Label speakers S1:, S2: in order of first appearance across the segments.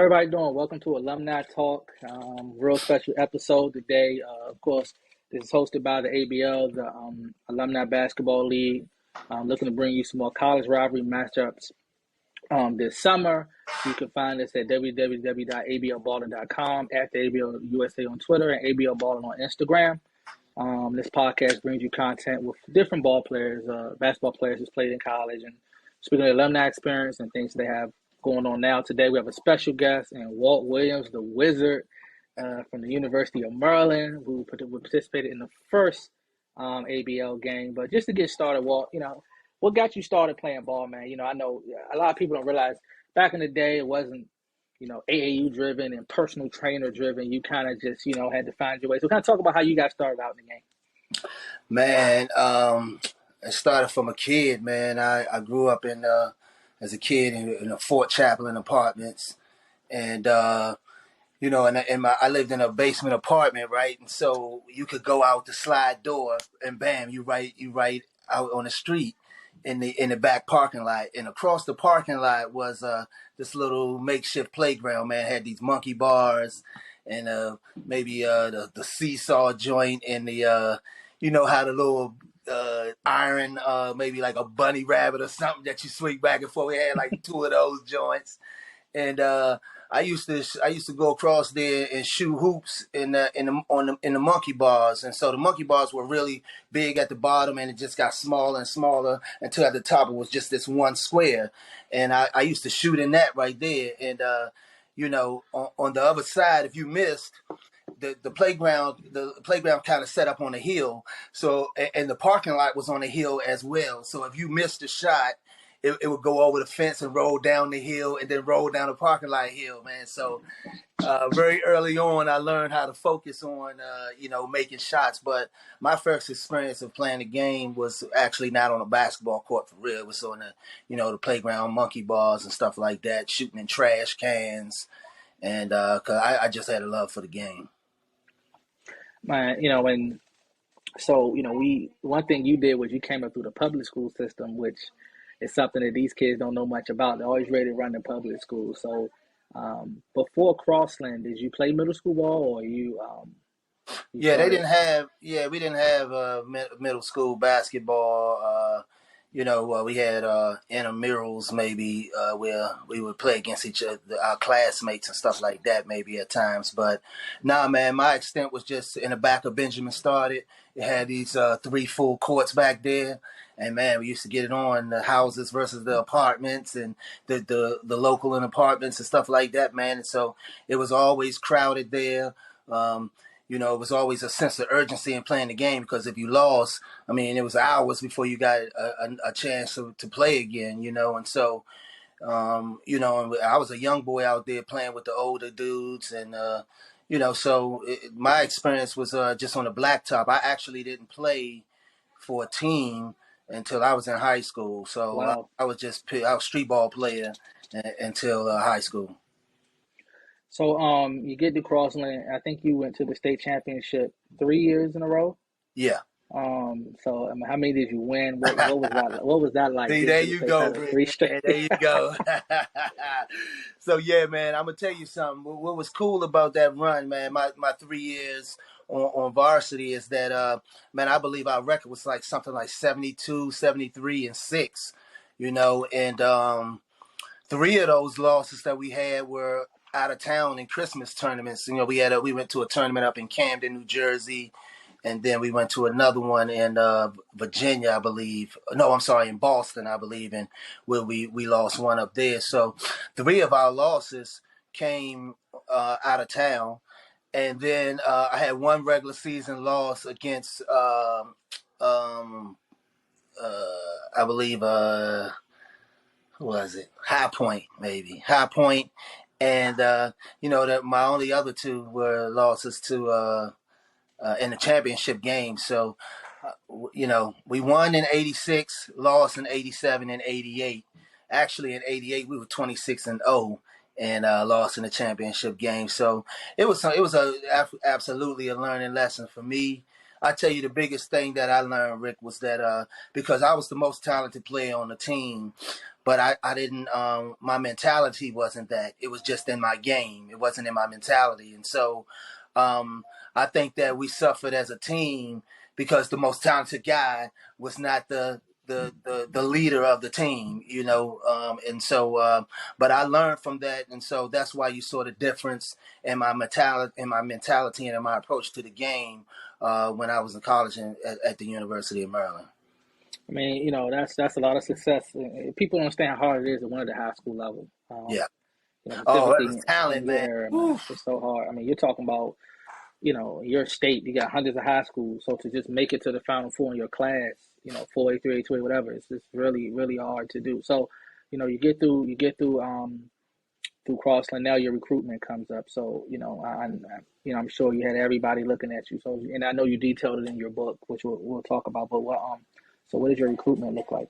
S1: everybody doing? Welcome to Alumni Talk. Real special episode today. Of course, this is hosted by the ABL, the Alumni Basketball League. Looking to bring you some more college rivalry matchups this summer. You can find us at www.ablballing.com, at the ABL USA on Twitter, and ABL Balling on Instagram. This podcast brings you content with different ball players, basketball players who's played in college, and speaking of alumni experience and things they have going on now. Today we have a special guest, and Walt Williams, the Wizard, from the University of Maryland, who participated in the first ABL game. But just to get started, Walt, what got you started playing ball, man? I know a lot of people don't realize back in the day it wasn't, AAU driven and personal trainer driven. You kind of just, had to find your way. So kind of talk about how you got started out in the game.
S2: Man, it started from a kid, man. I grew up as a kid in a Fort Chaplain apartments, and I lived in a basement apartment, right? And so you could go out the slide door, and bam, you right out on the street in the back parking lot, and across the parking lot was this little makeshift playground. Man, had these monkey bars, and maybe the seesaw joint, and the how the little iron, maybe like a bunny rabbit or something that you swing back and forth. We had like two of those joints, and I used to go across there and shoot hoops in the monkey bars, and so the monkey bars were really big at the bottom, and it just got smaller and smaller until at the top it was just this one square, and I used to shoot in that right there, and on the other side, if you missed. The playground kind of set up on a hill, so and the parking lot was on a hill as well. So if you missed a shot, it would go over the fence and roll down the hill and then roll down the parking lot hill, man. So very early on, I learned how to focus on making shots. But my first experience of playing the game was actually not on a basketball court for real. It was on the playground monkey bars and stuff like that, shooting in trash cans, and because I just had a love for the game.
S1: Man, one thing you did was you came up through the public school system, which is something that these kids don't know much about. They're always ready to run the public school. So before Crossland, did you play middle school ball, or you
S2: Yeah, we didn't have middle school basketball. We had intramurals maybe where we would play against each other, our classmates and stuff like that maybe at times. But nah, man, my extent was just in the back of Benjamin Started. It had these 3 full courts back there. And, man, we used to get it on the houses versus the apartments and the local and apartments and stuff like that, man. And so it was always crowded there. It was always a sense of urgency in playing the game because if you lost, it was hours before you got a chance to play again, and so, I was a young boy out there playing with the older dudes and, my experience was just on the blacktop. I actually didn't play for a team until I was in high school. So
S1: wow.
S2: I was street ball player until high school.
S1: So you get to Crossland. I think you went to the state championship 3 years in a row.
S2: Yeah.
S1: So how many did you win? What was that like?
S2: See, there you go,
S1: Three straight.
S2: There you go. So yeah, man, I'm gonna tell you something. What was cool about that run, man, my 3 years on varsity is that man, I believe our record was like something like 72, 73, and 6. And 3 of those losses that we had were out of town in Christmas tournaments. We went to a tournament up in Camden, New Jersey, and then we went to another one in Virginia, I believe. No, I'm sorry, in Boston, I believe, and where we lost one up there. So 3 of our losses came out of town, and then I had one regular season loss against I believe who was it? High Point, maybe. High Point. And, that my only other 2 were losses to in the championship game. So, we won in 86, lost in 87 and 88. Actually, in 88, we were 26-0 and lost in the championship game. So it was absolutely a learning lesson for me. I tell you, the biggest thing that I learned, Rick, was that because I was the most talented player on the team, but I didn't. My mentality wasn't that. It was just in my game. It wasn't in my mentality, and so I think that we suffered as a team because the most talented guy was not the leader of the team, and so but I learned from that, and so that's why you saw the difference in my mentality and in my approach to the game when I was in college and at the University of Maryland.
S1: I mean, that's a lot of success. People don't understand how hard it is to win at the high school level.
S2: Yeah. Oh, that
S1: Specifically
S2: was
S1: in
S2: talent,
S1: your
S2: man.
S1: era, man,
S2: Oof.
S1: it's so hard. I mean, you're talking about, your state, you got hundreds of high schools. So to just make it to the Final Four in your class, 4A, 3A, whatever, it's just really, really hard to do. So, through Crossland, now your recruitment comes up. So, I'm sure you had everybody looking at you. So, and I know you detailed it in your book, which we'll talk about. But so what does your recruitment look like?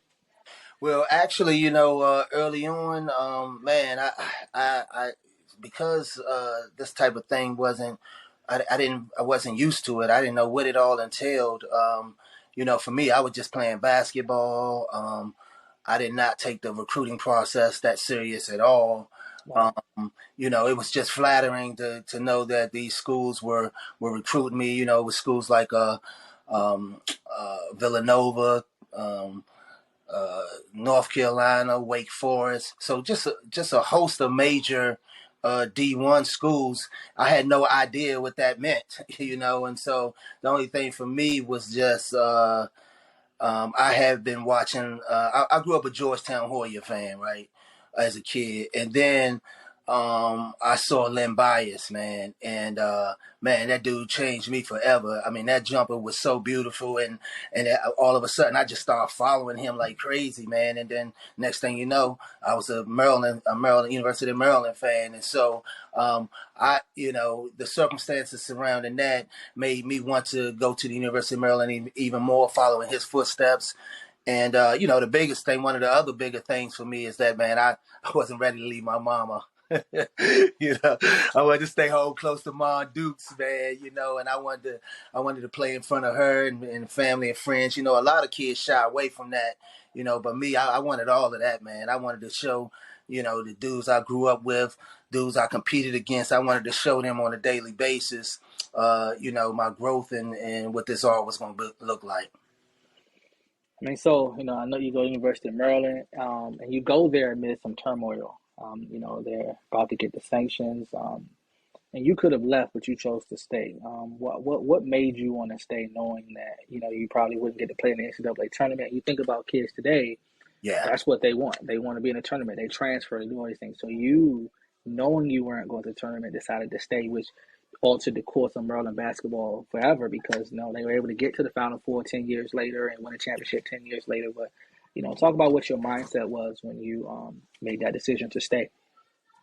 S2: Well, actually, early on, man, I because this type of thing I wasn't used to it. I didn't know what it all entailed. For me, I was just playing basketball. I did not take the recruiting process that serious at all.
S1: Right.
S2: It was just flattering to know that these schools were recruiting me. With schools like Villanova. North Carolina, Wake Forest. So just a host of major D1 schools. I had no idea what that meant, and so the only thing for me was just I have been watching. I grew up a Georgetown Hoya fan, right, as a kid, and then I saw Len Bias, man, and man, that dude changed me forever. I mean, that jumper was so beautiful, and all of a sudden, I just started following him like crazy, man. And then next thing you know, I was a Maryland University of Maryland fan, and so the circumstances surrounding that made me want to go to the University of Maryland even more, following his footsteps. And the biggest thing, one of the other bigger things for me is that, man, I wasn't ready to leave my mama. I wanted to stay home close to Mom Dukes, man. And I wanted to play in front of her and family and friends. A lot of kids shy away from that. But me, I wanted all of that, man. I wanted to show, the dudes I grew up with, dudes I competed against. I wanted to show them on a daily basis, my growth and what this all was going to look like.
S1: I mean, so, I know you go to University of Maryland, and you go there amid some turmoil. They're about to get the sanctions, and you could have left, but you chose to stay. What made you want to stay, knowing that, you probably wouldn't get to play in the NCAA tournament? You think about kids today,
S2: Yeah.
S1: that's what they want. They want to be in a tournament. They transfer, they do all these things. So you, knowing you weren't going to the tournament, decided to stay, which altered the course of Maryland basketball forever because, they were able to get to the Final Four 10 years later and win a championship 10 years later. But, talk about what your mindset was when you made that decision to stay.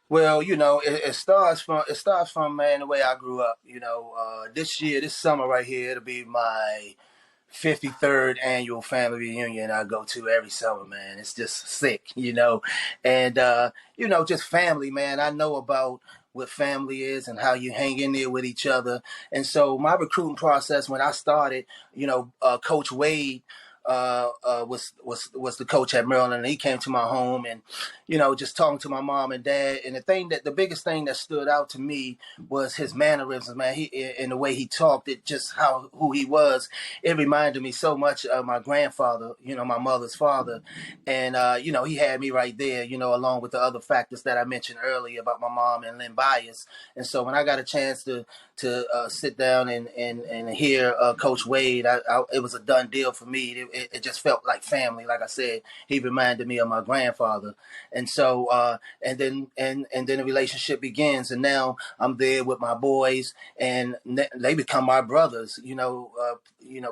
S2: Well, it starts from man the way I grew up. This summer right here, it'll be my 53rd annual family reunion I go to every summer, man. It's just sick, and just family, man. I know about what family is and how you hang in there with each other. And so my recruiting process when I started, Coach Wade was the coach at Maryland, and he came to my home and just talking to my mom and dad. And the biggest thing that stood out to me was his mannerisms, man. He and the way he talked, who he was. It reminded me so much of my grandfather, my mother's father, and he had me right there, along with the other factors that I mentioned earlier about my mom and Len Bias. And so when I got a chance to sit down and hear Coach Wade, it was a done deal for me. It just felt like family. Like I said, he reminded me of my grandfather, and so and then the relationship begins. And now I'm there with my boys, and they become my brothers.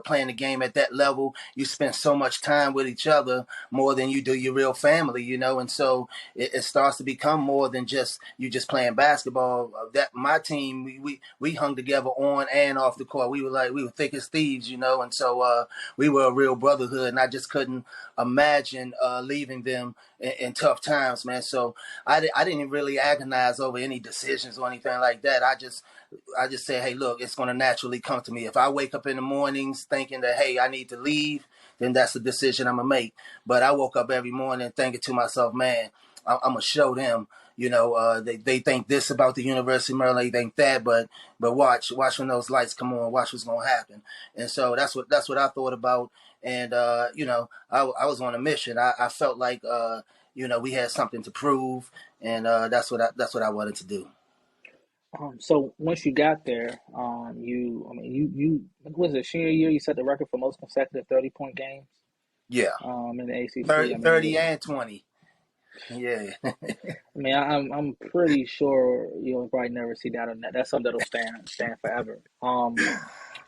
S2: Playing the game at that level, you spend so much time with each other more than you do your real family. And so it starts to become more than just playing basketball. That my team, we we hung together on and off the court. We were thick as thieves, and so we were a real brotherhood, and I just couldn't imagine leaving them in tough times, man. So I didn't really agonize over any decisions or anything like that. I just said, hey, look, it's going to naturally come to me. If I wake up in the mornings thinking that, hey, I need to leave, then that's the decision I'm going to make. But I woke up every morning thinking to myself, man, I'm going to show them, they think this about the University of Maryland, they think that, but watch when those lights come on, watch what's going to happen. And so that's what I thought about. And, I was on a mission. I felt like, we had something to prove, and that's what I wanted to do.
S1: So once you got there, you was it senior year? You set the record for most consecutive 30-point games.
S2: Yeah.
S1: In the ACC.
S2: 30 and 20. Yeah.
S1: I'm pretty sure you'll probably never see that on that. That's something that'll stand forever.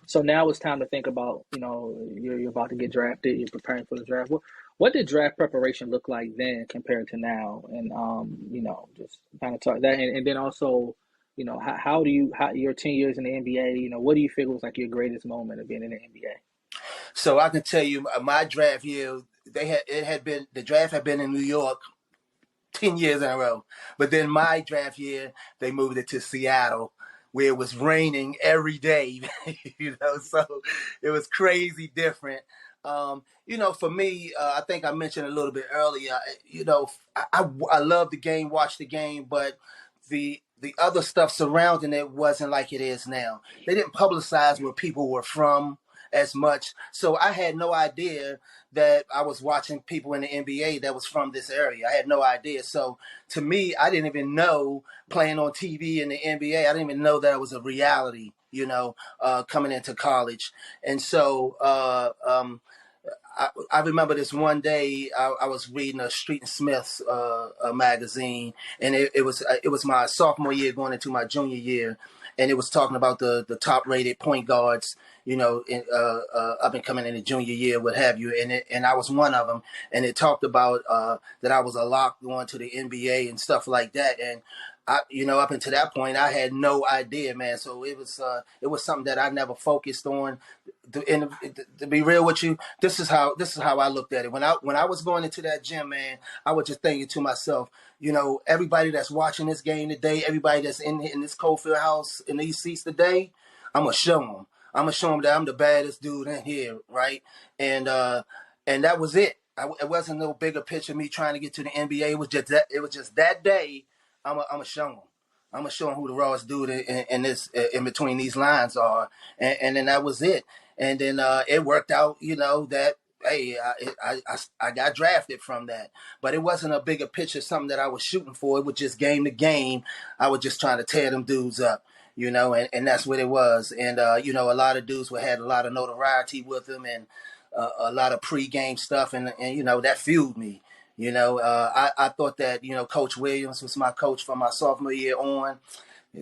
S1: So now it's time to think about, you're about to get drafted. You're preparing for the draft. What did draft preparation look like then compared to now? And just kind of talk that, and then also, how your 10 years in the NBA, what do you feel was like your greatest moment of being in the NBA?
S2: So I can tell you, my draft year, the draft had been in New York 10 years in a row, but then my draft year they moved it to Seattle, where it was raining every day. So it was crazy different. For me, I think I mentioned a little bit earlier, I love the game, watch the game, but the other stuff surrounding it wasn't like it is now. They didn't publicize where people were from as much. So I had no idea that I was watching people in the NBA that was from this area. I had no idea. So to me, I didn't even know playing on TV in the NBA. I didn't even know that it was a reality, coming into college. And so I remember this one day I was reading a Street and Smith's magazine, and it was my sophomore year going into my junior year, and it was talking about the top rated point guards, up and coming in the junior year, what have you, and I was one of them, and it talked about that I was a lock going to the NBA and stuff like that, and up until that point, I had no idea, man. So it was something that I never focused on. To be real with you, this is how I looked at it. When I was going into that gym, man, I was just thinking to myself, everybody that's watching this game today, everybody that's in this Cofield house in these seats today, I'm gonna show them. I'm gonna show them that I'm the baddest dude in here, right? And that was it. It wasn't no bigger picture of me trying to get to the NBA. It was just that day. I'm gonna show them. I'm gonna show them who the rawest dude in between these lines are, and then that was it. And then it worked out, that hey, I got drafted from that, but it wasn't a bigger picture, something that I was shooting for. It was just game to game. I was just trying to tear them dudes up, and that's what it was. And a lot of dudes had a lot of notoriety with them, and a lot of pregame stuff, and that fueled me. I thought that, Coach Williams was my coach from my sophomore year on.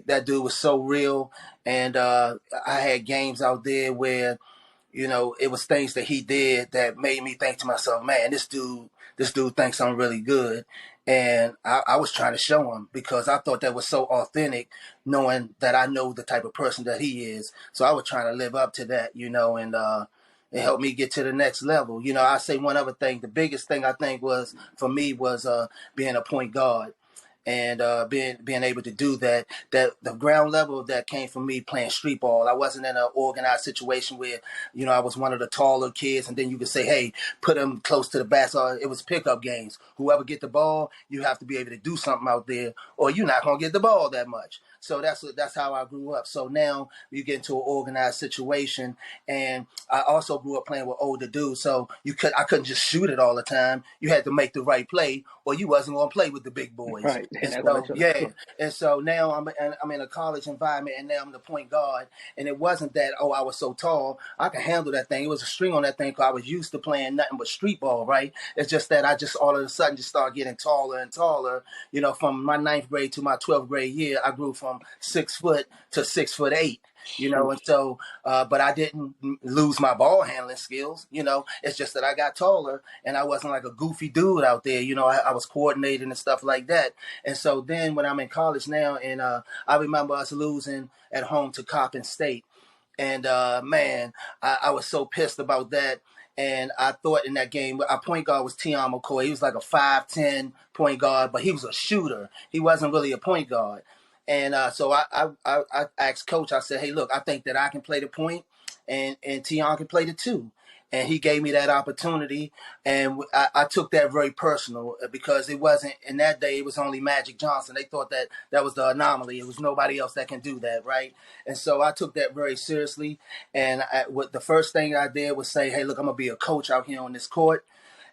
S2: That dude was so real. And I had games out there where, it was things that he did that made me think to myself, man, this dude thinks I'm really good. And I was trying to show him because I thought that was so authentic, knowing that I know the type of person that he is. So I was trying to live up to that, and it helped me get to the next level. I say one other thing. The biggest thing I think was for me was being a point guard and being able to do that. That the ground level of that came from me playing street ball. I wasn't in an organized situation where I was one of the taller kids, and then you could say, hey, put them close to the basket. It was pickup games. Whoever get the ball, you have to be able to do something out there, or you're not gonna get the ball that much. So that's how I grew up. So now you get into an organized situation, and I also grew up playing with older dudes. So I couldn't just shoot it all the time. You had to make the right play, or you wasn't going to play with the big boys.
S1: Right.
S2: And so, yeah. And so now I'm in a college environment, and now I'm the point guard. And it wasn't that, I was so tall. I could handle that thing. It was a string on that thing because I was used to playing nothing but street ball, right? It's just that I just all of a sudden just started getting taller and taller. From my 9th grade to my 12th grade year, I grew from 6 foot to 6'8". And so, but I didn't lose my ball handling skills. It's just that I got taller and I wasn't like a goofy dude out there. I was coordinating and stuff like that. And so then when I'm in college now, and I remember us losing at home to Coppin State. And man, I was so pissed about that. And I thought in that game, our point guard was Tian McCoy. He was like a 5'10" point guard, but he was a shooter. He wasn't really a point guard. And so I asked coach, I said, hey, look, I think that I can play the point and Tian can play the two. And he gave me that opportunity. And I took that very personal because it wasn't, in that day, it was only Magic Johnson. They thought that was the anomaly. It was nobody else that can do that, right? And so I took that very seriously. And the first thing I did was say, hey, look, I'm going to be a coach out here on this court.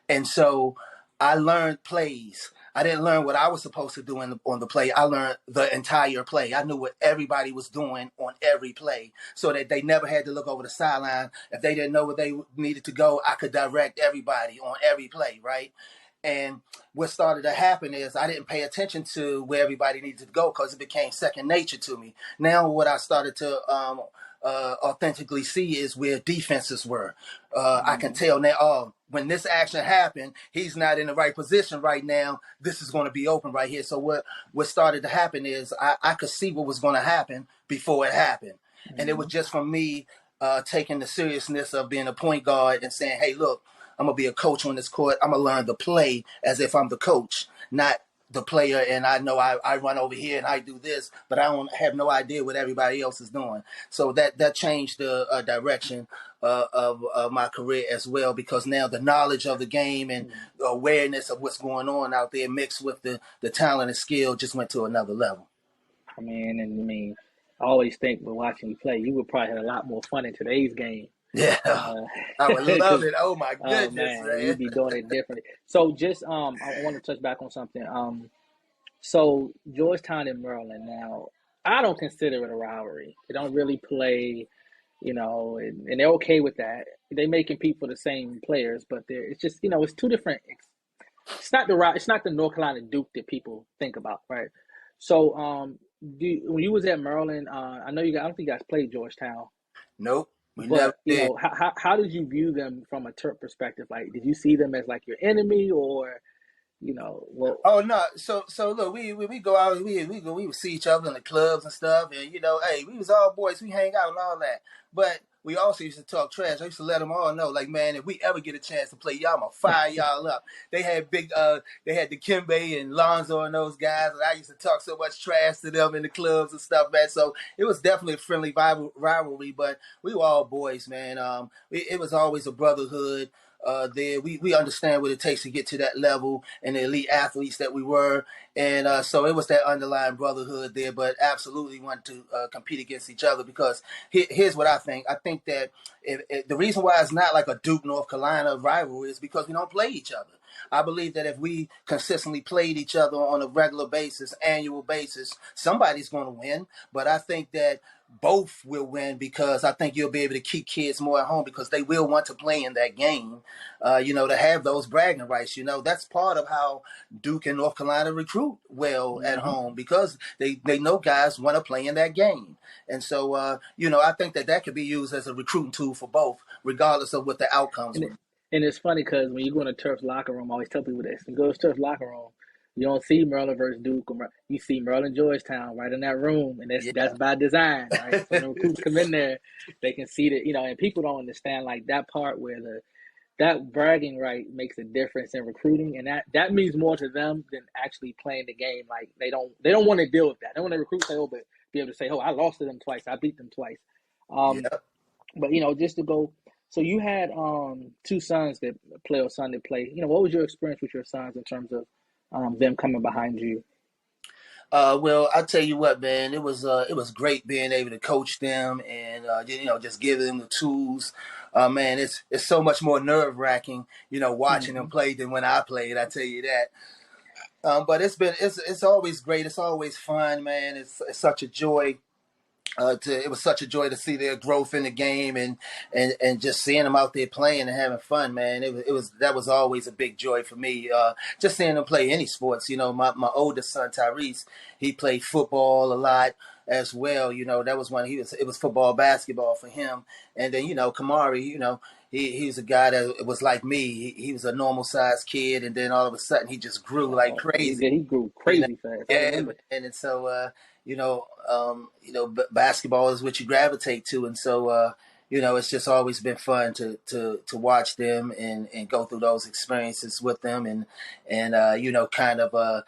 S2: And so I learned plays. I didn't learn what I was supposed to do on the play. I learned the entire play. I knew what everybody was doing on every play so that they never had to look over the sideline. If they didn't know where they needed to go, I could direct everybody on every play, right? And what started to happen is I didn't pay attention to where everybody needed to go because it became second nature to me. Now what I started to authentically see is where defenses were. I can tell now, when this action happened, he's not in the right position right now. This is going to be open right here. So what started to happen is I could see what was going to happen before it happened. Mm-hmm. And it was just from me taking the seriousness of being a point guard and saying, hey, look, I'm going to be a coach on this court. I'm going to learn to play as if I'm the coach, not the player. And I know I run over here and I do this, but I don't have no idea what everybody else is doing. So that changed the direction of my career as well, because now the knowledge of the game and the awareness of what's going on out there mixed with the talent and skill just went to another level.
S1: I always think when watching you play, you would probably have a lot more fun in today's game.
S2: Yeah, I would love it. Oh my goodness, man.
S1: You'd be doing it differently. So just I want to touch back on something. So Georgetown and Maryland. Now, I don't consider it a rivalry. They don't really play, and they're okay with that. They may compete for the same players, but it's just it's two different. It's not the North Carolina Duke that people think about, right? So when you was at Maryland, I don't think you guys played Georgetown.
S2: Nope.
S1: But how did you view them from a Terp perspective? Like, did you see them as like your enemy, or
S2: Oh no! So look, we go out, we would see each other in the clubs and stuff, and hey, we was all boys, we hang out and all that. But we also used to talk trash. I used to let them all know, like, man, if we ever get a chance to play y'all, I'm gonna fire y'all up. They had they had Dikembe and Lonzo and those guys, and I used to talk so much trash to them in the clubs and stuff, man. So it was definitely a friendly rivalry, but we were all boys, man. It was always a brotherhood. There we understand what it takes to get to that level and the elite athletes that we were, and so it was that underlying brotherhood there, but absolutely want to compete against each other, because here's what I think that if the reason why it's not like a Duke North Carolina rivalry is because we don't play each other. I believe that if we consistently played each other on a regular basis, annual basis, somebody's going to win. But I think that both will win, because I think you'll be able to keep kids more at home because they will want to play in that game, to have those bragging rights. That's part of how Duke and North Carolina recruit well at home, because they know guys want to play in that game. And so, I think that could be used as a recruiting tool for both, regardless of what the outcomes were.
S1: And it's funny because when you go into Terp's locker room, I always tell people this. When you go to Terp's locker room, you don't see Maryland versus Duke. You see Maryland Georgetown right in that room, and that's by design, right? So when recruits come in there, they can see that, and people don't understand like that part where that bragging right makes a difference in recruiting, and that means more to them than actually playing the game. Like they don't want to deal with that. They want to recruit say, but be able to say, I lost to them twice, I beat them twice. But just to go. So you had two sons that play or son that play. What was your experience with your sons in terms of them coming behind you?
S2: Well, I tell you what, man, it was great being able to coach them and just give them the tools. Man, it's so much more nerve wracking, watching them play than when I played. I tell you that. But it's always great. It's always fun, man. It's such a joy. It was such a joy to see their growth in the game and just seeing them out there playing and having fun, man. That was always a big joy for me. Just seeing them play any sports. My oldest son Tyrese, he played football a lot, as well. That was when it was football, basketball for him. And then, Kamari, he was a guy that was like me. He was a normal sized kid, and then all of a sudden he just grew like crazy.
S1: He grew
S2: You know,
S1: crazy fast. I
S2: yeah,
S1: remember.
S2: and so basketball is what you gravitate to, and so it's just always been fun to watch them and go through those experiences with them, and kind of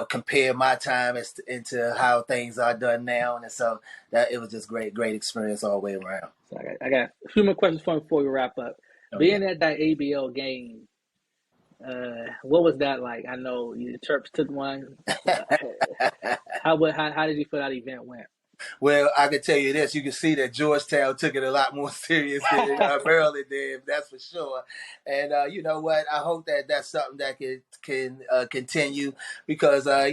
S2: compare my time into how things are done now, and so that it was just great experience all the way around.
S1: So I got a few more questions for you before we wrap up. Being
S2: Yeah.
S1: at that ABL game, what was that like? I know the Terps took one. How did you feel that event went?
S2: Well, I can tell you this. You can see that Georgetown took it a lot more serious than Maryland did, that's for sure. And you know what? I hope that that's something that can continue because, I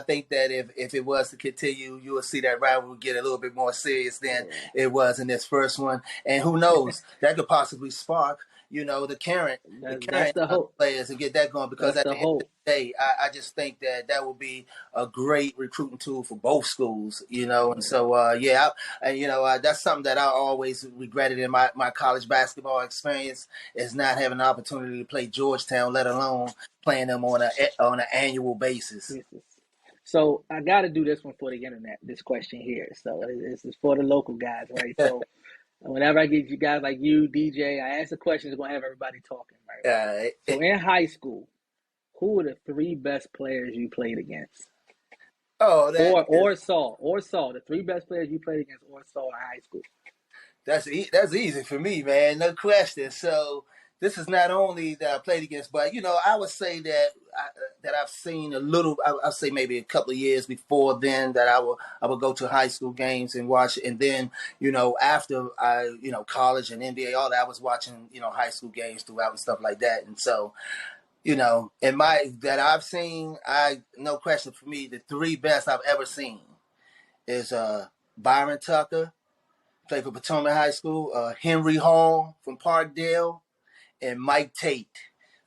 S2: think that if it was to continue, you will see that rivalry get a little bit more serious than it was in this first one. And who knows? That could possibly spark the current
S1: That's the hope.
S2: players and get that going because
S1: That's
S2: at
S1: the
S2: the end of
S1: hope.
S2: the day, I just think that will be a great recruiting tool for both schools, and so that's something that I always regretted in my college basketball experience is not having the opportunity to play Georgetown, let alone playing them on an annual basis.
S1: So I got to do this one for the internet. This question here. So this is for the local guys, right? So. Whenever I get you guys like you, DJ, I ask a question, it's going to have everybody talking, right? So in high school, who were the three best players you played against?
S2: Oh,
S1: or saw. The three best players you played against or saw in high school.
S2: That's easy for me, man. No question. So this is not only that I played against, but I would say that I've seen a little. I'll say maybe a couple of years before then that I would go to high school games and watch, and then after I college and NBA, all that I was watching high school games throughout and stuff like that, and so. In that I've seen, no question for me, the three best I've ever seen is Byron Tucker, played for Potomac High School, Henry Hall from Parkdale, and Mike Tate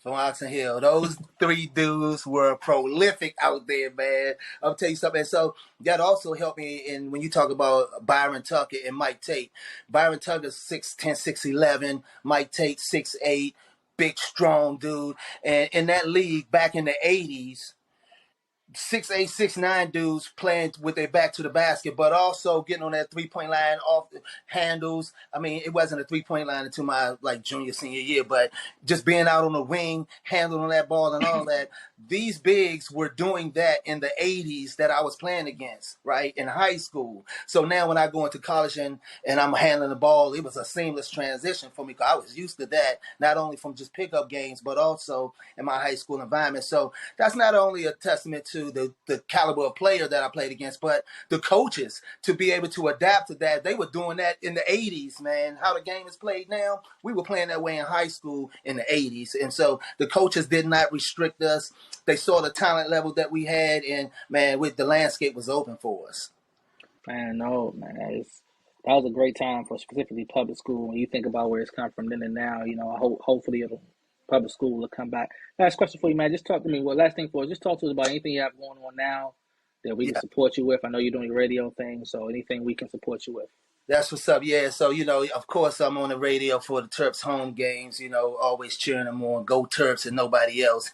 S2: from Oxon Hill. Those three dudes were prolific out there, man. I'll tell you something. And so that also helped me in when you talk about Byron Tucker and Mike Tate. Byron Tucker's 6'10", 6'11", Mike Tate 6'8", big, strong dude. And in that league back in the 80s, 6'8", 6'9" dudes playing with their back to the basket, but also getting on that 3-point line off the handles. I mean, it wasn't a 3-point line until my junior, senior year, but just being out on the wing, handling that ball and all that. These bigs were doing that in the 80s that I was playing against, right, in high school. So now when I go into college and I'm handling the ball, it was a seamless transition for me because I was used to that, not only from just pickup games, but also in my high school environment. So that's not only a testament to the caliber of player that I played against, but the coaches to be able to adapt to that. They were doing that in the 80s, man. How the game is played now, we were playing that way in high school in the 80s. And so the coaches did not restrict us. They saw the talent level that we had, and, man, the landscape was open for us.
S1: Man, no, man. That was a great time for specifically public school. When you think about where it's come from then and now, hopefully public school will come back. Last question for you, man. Just talk to me. Well, last thing for us, just talk to us about anything you have going on now that we can support you with. I know you're doing your radio thing, so anything we can support you with.
S2: That's what's up. Yeah. So, of course, I'm on the radio for the Terps home games, always cheering them on. Go Terps and nobody else.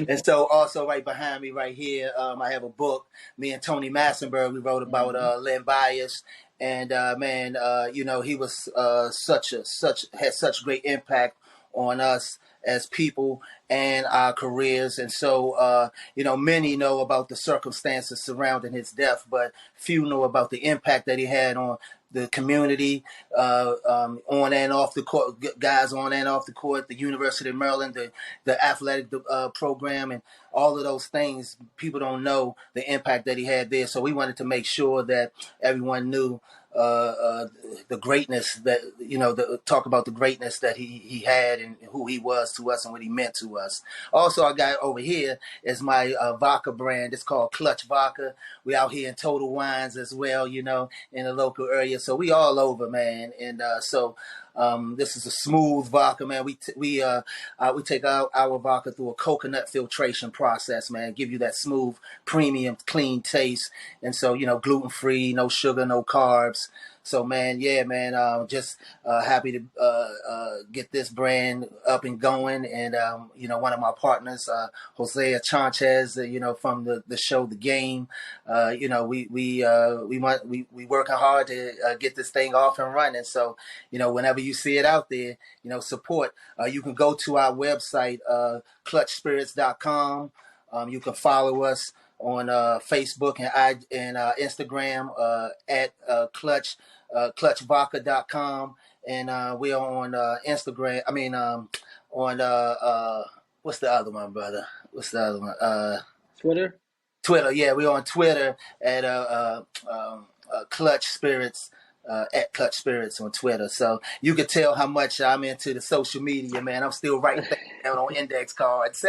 S2: And so also right behind me right here, I have a book. Me and Tony Massenberg, we wrote about Len Bias. And, he was had such great impact on us as people and our careers. And so, many know about the circumstances surrounding his death, but few know about the impact that he had on the community, on and off the court, guys on and off the court, the University of Maryland, the athletic program, and all of those things. People don't know the impact that he had there. So we wanted to make sure that everyone knew the greatness that, talk about the greatness that he had and who he was to us and what he meant to us. Also, I got over here is my vodka brand. It's called Clutch Vodka. We out here in Total Wines as well, in the local area. So we all over, man. And so This is a smooth vodka, man. We take our vodka through a coconut filtration process, man. Give you that smooth, premium, clean taste, and so gluten free, no sugar, no carbs. So man, yeah, man, just happy to get this brand up and going. And one of my partners, Jose Chanchez, from the show The Game. We working hard to get this thing off and running. So whenever you see it out there, support. You can go to our website, clutchspirits.com. You can follow us on Facebook and Instagram at clutchvodka.com, and we're on Instagram. I mean, on what's the other one, brother? What's the other one?
S1: Twitter.
S2: Yeah, we're on Twitter at Clutch Spirits. At Clutch Spirits on Twitter. So you can tell how much I'm into the social media, man. I'm still writing things down on index cards.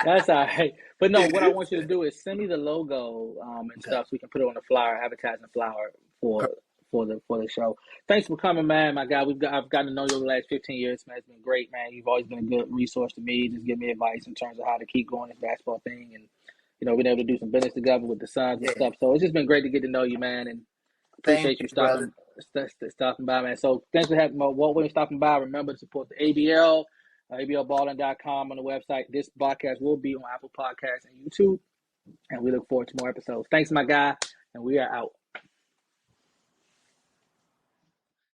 S1: That's all right. But no, what I want you to do is send me the logo and stuff so we can put it on the flyer, advertising flyer for the show. Thanks for coming, man. My guy, I've gotten to know you over the last 15 years, man. It's been great, man. You've always been a good resource to me. Just give me advice in terms of how to keep going this basketball thing, and being able to do some business together with the Suns and stuff. So it's just been great to get to know you, man, and appreciate you stopping by, man. So thanks for having Walt Williams stopping by. Remember to support the ABL, ablballing.com on the website. This podcast will be on Apple Podcasts and YouTube, and we look forward to more episodes. Thanks, my guy, and we are out.